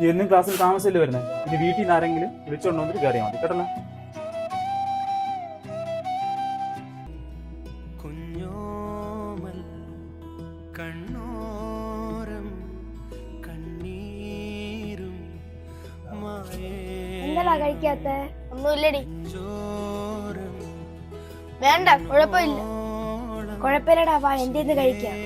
നീ എന്നും ക്ലാസ്സിൽ താമസിച്ചല്ലേ വരുന്നത്. ഇനി വീട്ടിൽ നിന്ന് ആരെങ്കിലും വിളിച്ചോണ്ട് വന്നിട്ട് കയറിയാൽ മതി കേട്ടല്ലോ. എന്താ കഴിക്കാത്ത? ഒന്നുമില്ലടി. വേണ്ട, കുഴപ്പമില്ല. കുഴപ്പമില്ലടാ, വാ എന്റെ കഴിക്കാം.